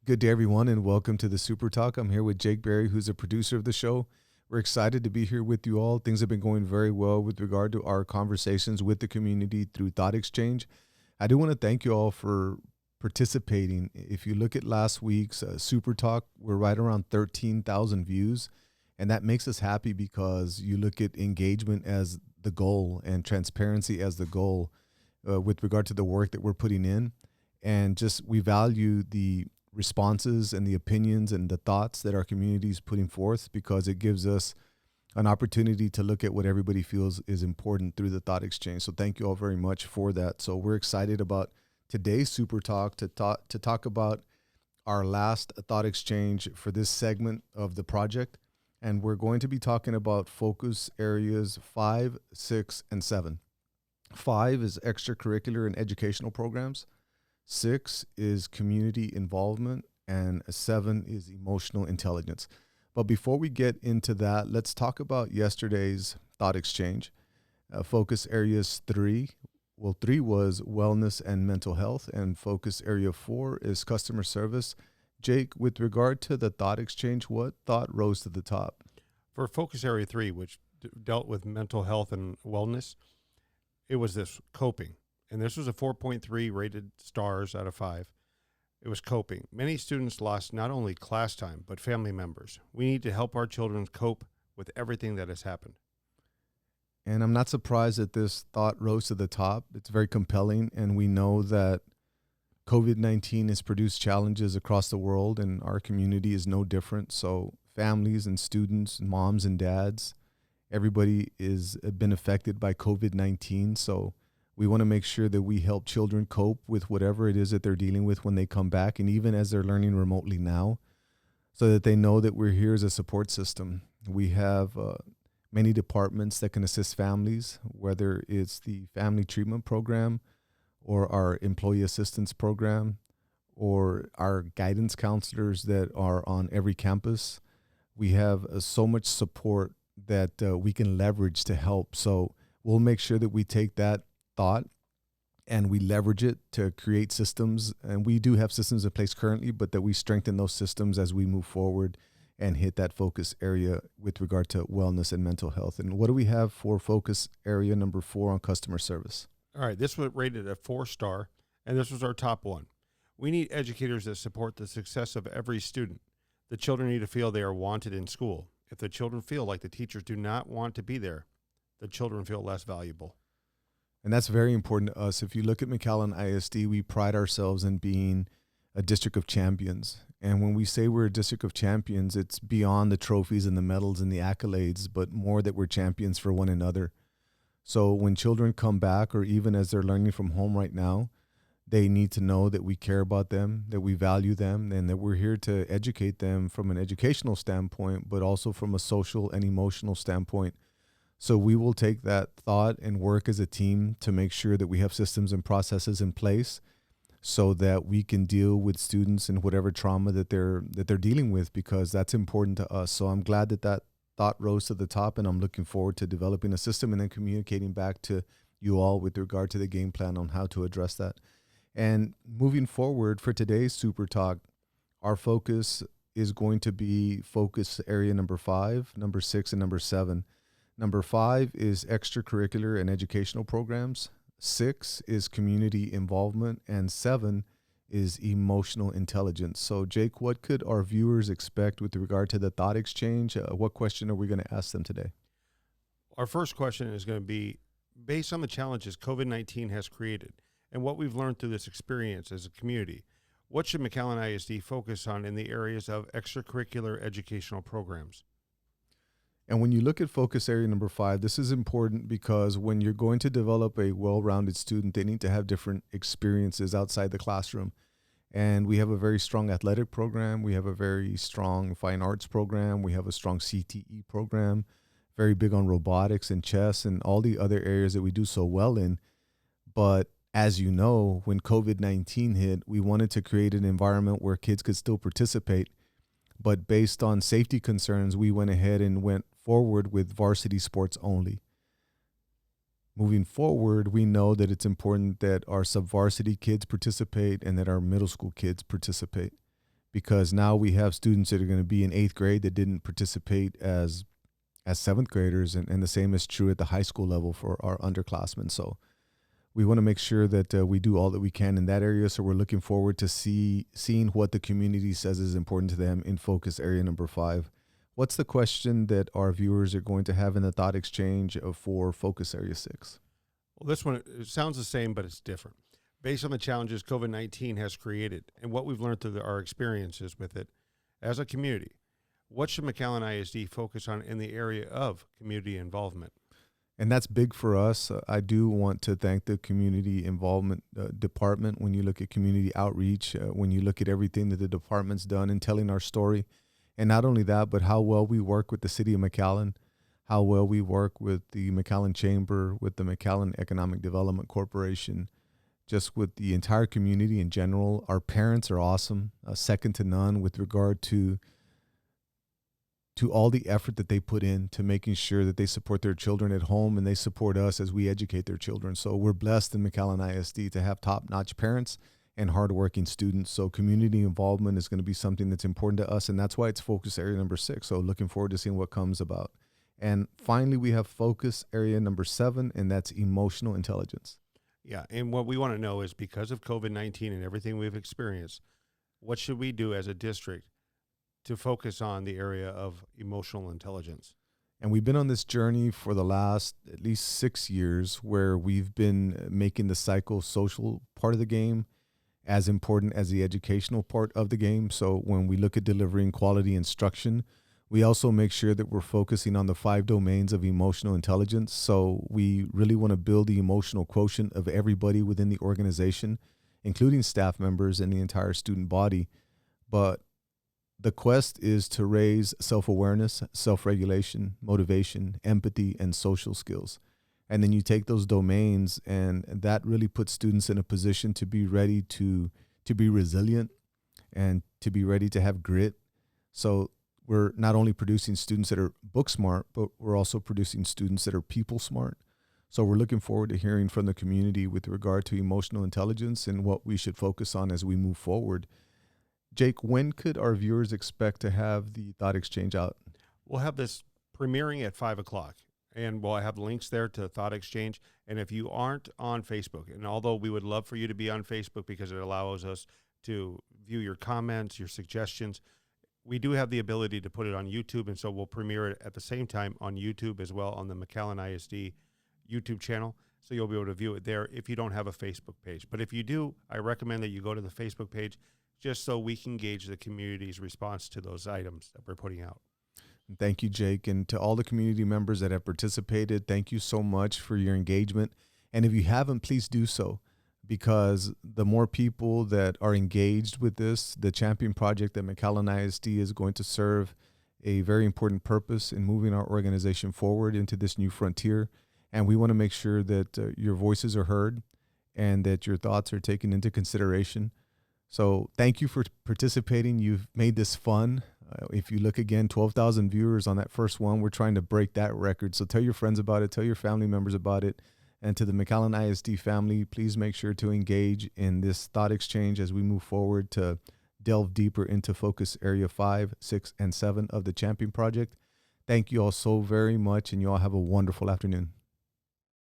Good day, everyone, and welcome to the SuperTalk. I'm here with Jake Berry, who's a producer of the show. We're excited to be here with you all. Things have been going very well with regard to our conversations with the community through Thought Exchange. I do want to thank you all for participating. If you look at last week's SuperTalk, we're right around 13,000 views, and that makes us happy because you look at engagement as the goal and transparency as the goal with regard to the work that we're putting in. And just we value the responses and the opinions and the thoughts that our community is putting forth, because it gives us an opportunity to look at what everybody feels is important through the Thought Exchange. So thank you all very much for that. So we're excited about today's Super Talk to talk about our last Thought Exchange for this segment of the project. And we're going to be talking about focus areas 5, 6, and 7. 5 is extracurricular and educational programs. 6 is community involvement, and 7 is emotional intelligence. But before we get into that, let's talk about yesterday's Thought Exchange. Focus areas 3. Well, 3 was wellness and mental health, and focus area 4 is customer service. Jake, with regard to the Thought Exchange, what thought rose to the top? For focus area 3, which dealt with mental health and wellness, it was this coping. And this was a 4.3 rated stars out of 5. It was coping. Many students lost not only class time, but family members. We need to help our children cope with everything that has happened. And I'm not surprised that this thought rose to the top. It's very compelling, and we know that COVID-19 has produced challenges across the world, and our community is no different. So families and students, moms and dads, everybody is been affected by COVID-19. So we want to make sure that we help children cope with whatever it is that they're dealing with when they come back, and even as they're learning remotely now, so that they know that we're here as a support system. We have many departments that can assist families, whether it's the family treatment program or our employee assistance program or our guidance counselors that are on every campus. We have so much support that we can leverage to help. So we'll make sure that we take that thought and we leverage it to create systems, and we do have systems in place currently, but that we strengthen those systems as we move forward and hit that focus area with regard to wellness and mental health. And what do we have for focus area number 4 on customer service? All right, this was rated a 4-star, and this was our top one. We need educators that support the success of every student. The children need to feel they are wanted in school. If the children feel like the teachers do not want to be there, the children feel less valuable. And that's very important to us. If you look at McAllen ISD, we pride ourselves in being a district of champions. And when we say we're a district of champions, it's beyond the trophies and the medals and the accolades, but more that we're champions for one another. So when children come back, or even as they're learning from home right now, they need to know that we care about them, that we value them, and that we're here to educate them from an educational standpoint, but also from a social and emotional standpoint. So we will take that thought and work as a team to make sure that we have systems and processes in place so that we can deal with students and whatever trauma that they're dealing with, because that's important to us. So I'm glad that that thought rose to the top, and I'm looking forward to developing a system and then communicating back to you all with regard to the game plan on how to address that. And moving forward for today's Super Talk, our focus is going to be focus area number 5, number 6, and number 7. Number 5 is extracurricular and educational programs. 6 is community involvement, and 7 is emotional intelligence. So, Jake, what could our viewers expect with regard to the Thought Exchange? What question are we going to ask them today? Our first question is going to be, based on the challenges COVID-19 has created and what we've learned through this experience as a community, what should McAllen ISD focus on in the areas of extracurricular educational programs? And when you look at focus area number 5, this is important because when you're going to develop a well-rounded student, they need to have different experiences outside the classroom. And we have a very strong athletic program. We have a very strong fine arts program. We have a strong CTE program, very big on robotics and chess and all the other areas that we do so well in. But as you know, when COVID-19 hit, we wanted to create an environment where kids could still participate. But based on safety concerns, we went ahead and went forward with varsity sports only. Moving forward, we know that it's important that our subvarsity kids participate and that our middle school kids participate, because now we have students that are going to be in 8th grade that didn't participate as 7th graders, and the same is true at the high school level for our underclassmen. So we want to make sure that we do all that we can in that area. So we're looking forward to seeing what the community says is important to them in focus area number 5. What's the question that our viewers are going to have in the thought exchange for focus area 6? Well, this one, it sounds the same, but it's different. Based on the challenges COVID-19 has created and what we've learned through our experiences with it as a community, what should McAllen ISD focus on in the area of community involvement? And that's big for us. I do want to thank the community involvement department. When you look at community outreach, when you look at everything that the department's done in telling our story, and not only that, but how well we work with the city of McAllen, how well we work with the McAllen Chamber, with the McAllen Economic Development Corporation, just with the entire community in general. Our parents are awesome, second to none with regard to all the effort that they put in to making sure that they support their children at home and they support us as we educate their children. So we're blessed in McAllen ISD to have top-notch parents and hardworking students. So community involvement is going to be something that's important to us, and that's why it's focus area number 6. So looking forward to seeing what comes about. And finally, we have focus area number 7, and that's emotional intelligence. Yeah, and what we want to know is, because of COVID-19 and everything we've experienced, what should we do as a district to focus on the area of emotional intelligence? And we've been on this journey for the last at least 6 years, where we've been making the psychosocial part of the game as important as the educational part of the game. So when we look at delivering quality instruction, we also make sure that we're focusing on the 5 domains of emotional intelligence. So we really want to build the emotional quotient of everybody within the organization, including staff members and the entire student body. But the quest is to raise self-awareness, self-regulation, motivation, empathy, and social skills. And then you take those domains, and that really puts students in a position to be ready to be resilient and to be ready to have grit. So we're not only producing students that are book smart, but we're also producing students that are people smart. So we're looking forward to hearing from the community with regard to emotional intelligence and what we should focus on as we move forward. Jake, when could our viewers expect to have the thought exchange out? We'll have this premiering at 5 o'clock, and we'll have links there to Thought Exchange. And if you aren't on Facebook, and although we would love for you to be on Facebook because it allows us to view your comments, your suggestions, we do have the ability to put it on YouTube, and so we'll premiere it at the same time on YouTube as well, on the McAllen ISD YouTube channel. So you'll be able to view it there if you don't have a Facebook page. But if you do, I recommend that you go to the Facebook page, just so we can gauge the community's response to those items that we're putting out. Thank you, Jake. And to all the community members that have participated, thank you so much for your engagement. And if you haven't, please do so, because the more people that are engaged with this, the Champion Project that McAllen ISD is going to serve a very important purpose in moving our organization forward into this new frontier. And we want to make sure that your voices are heard and that your thoughts are taken into consideration. So thank you for participating. You've made this fun. If you look again, 12,000 viewers on that first one. We're trying to break that record. So tell your friends about it. Tell your family members about it. And to the McAllen ISD family, please make sure to engage in this thought exchange as we move forward to delve deeper into focus area 5, 6, and 7 of the Champion Project. Thank you all so very much, and you all have a wonderful afternoon.